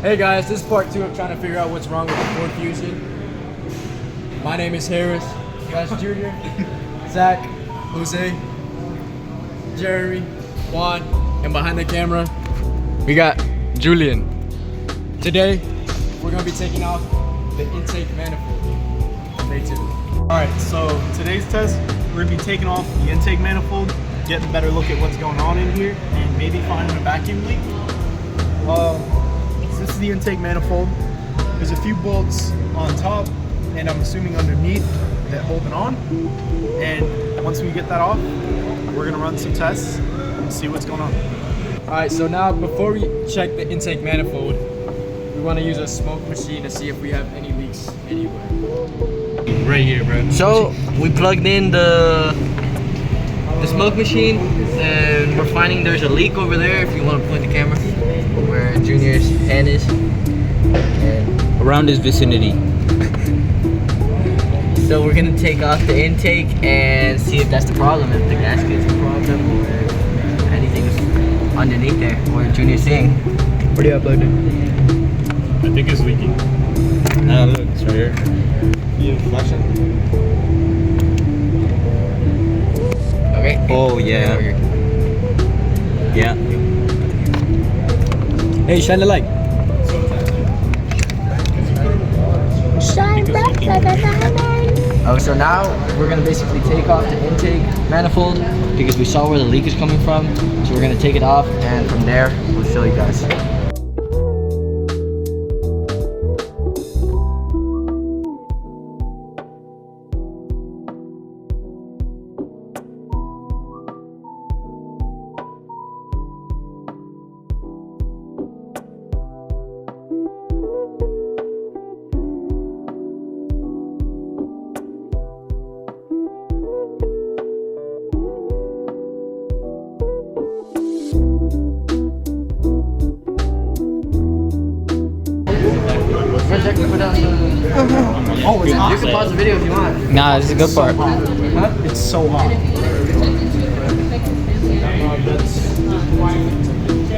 Hey guys, this is part 2 of trying to figure out what's wrong with the Ford Fusion. My name is Harris, guys, Junior, Zach, Jose, Jeremy, Juan, and behind the camera, we got Julian. Today, we're gonna be taking off the intake manifold. Stay tuned. Alright, so today's test, we're gonna be taking off the intake manifold, getting a better look at what's going on in here, and maybe finding a vacuum leak. This is the intake manifold. There's a few bolts on top, and I'm assuming underneath that hold it on. And once we get that off, we're gonna run some tests and see what's going on. Alright, so now before we check the intake manifold, we want to use a smoke machine to see if we have any leaks anywhere. Right here, bro. So we plugged in the smoke machine, and we're finding there's a leak over there. If you want to point the camera where Junior's hand is, and Around his vicinity. so we're gonna take off the intake and see if that's the problem, if the gasket's the problem, or if anything's underneath there. Where Junior's seeing. What do you have plugged in? I think it's leaking. No, look, it's right here. You flash it? Okay. Oh, yeah. Yeah. Hey, shine the light. Shine bright like a diamond. Oh, so now we're gonna basically take off the intake manifold because we saw where the leak is coming from. So we're gonna take it off, and from there we'll show you guys. Oh, you can pause the video if you want. Nah, this is a good part. Huh? It's so hot.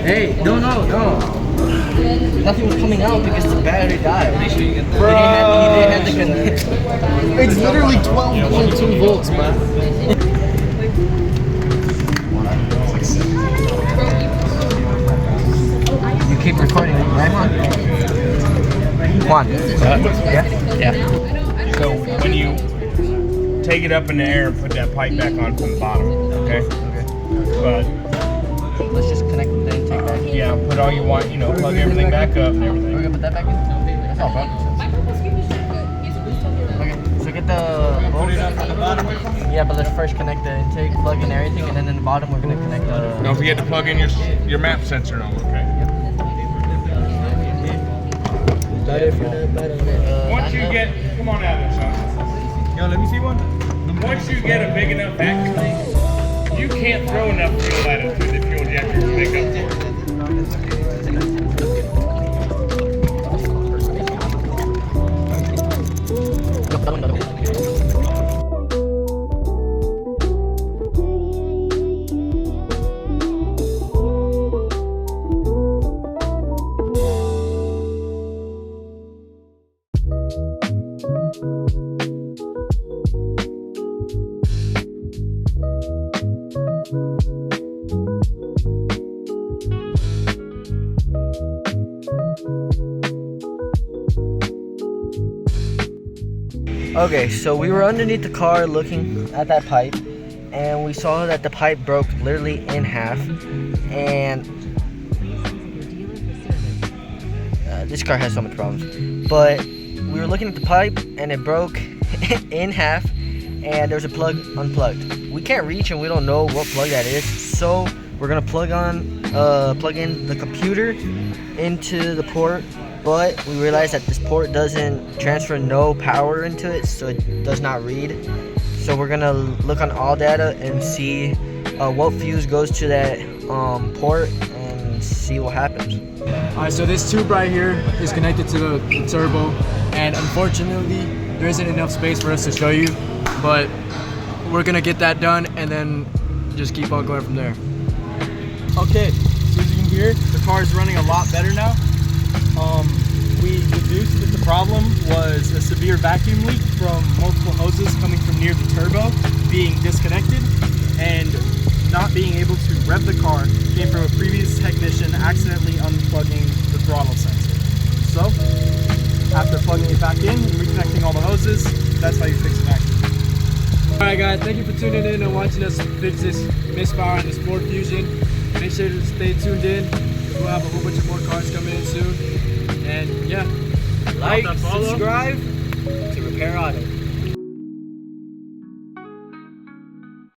Hey, no. Nothing was coming out because the battery died. Make sure you get the It's literally 12.2 volts, man. You keep recording, right, Juan? Yeah. So when you take it up in the air and put that pipe back on from the bottom, okay? But Let's just connect the intake back. yeah, put all you want, you know, plug everything back up and We're everything. gonna put that back in? That's all, bro. Okay, so get the bolts. Yeah, but let's first connect the intake, plug in everything, and then in the bottom we're gonna connect the... Don't forget to plug in your map sensor on, okay? Once you get, come on out of there, son. Yo, let me see one. Once you get a big enough vacuum leak, you can't throw enough fuel at it through the fuel injector to make up for it. Okay, so we were underneath the car looking at that pipe, and we saw that the pipe broke literally in half, and this car has so much problems. But we were looking at the pipe, and it broke in half, and there's a plug unplugged. We can't reach, and we don't know what plug that is, so we're gonna plug in the computer into the port. But we realized that this port doesn't transfer no power into it, so it does not read. So we're gonna look on all data and see what fuse goes to that port and see what happens. Alright, so this tube right here is connected to the turbo, and unfortunately there isn't enough space for us to show you, but we're gonna get that done and then just keep on going from there. Okay, so as you can hear, the car is running a lot better now. vacuum leak from multiple hoses coming from near the turbo being disconnected, and not being able to rev the car came from a previous technician accidentally unplugging the throttle sensor. So, after plugging it back in and reconnecting all the hoses, that's how you fix a vacuum. Alright guys, thank you for tuning in and watching us fix this misfire on this Ford Fusion. Make sure to stay tuned in, because we'll have a whole bunch of more cars coming in soon. And yeah, Like, Follow. subscribe to Repair Auto.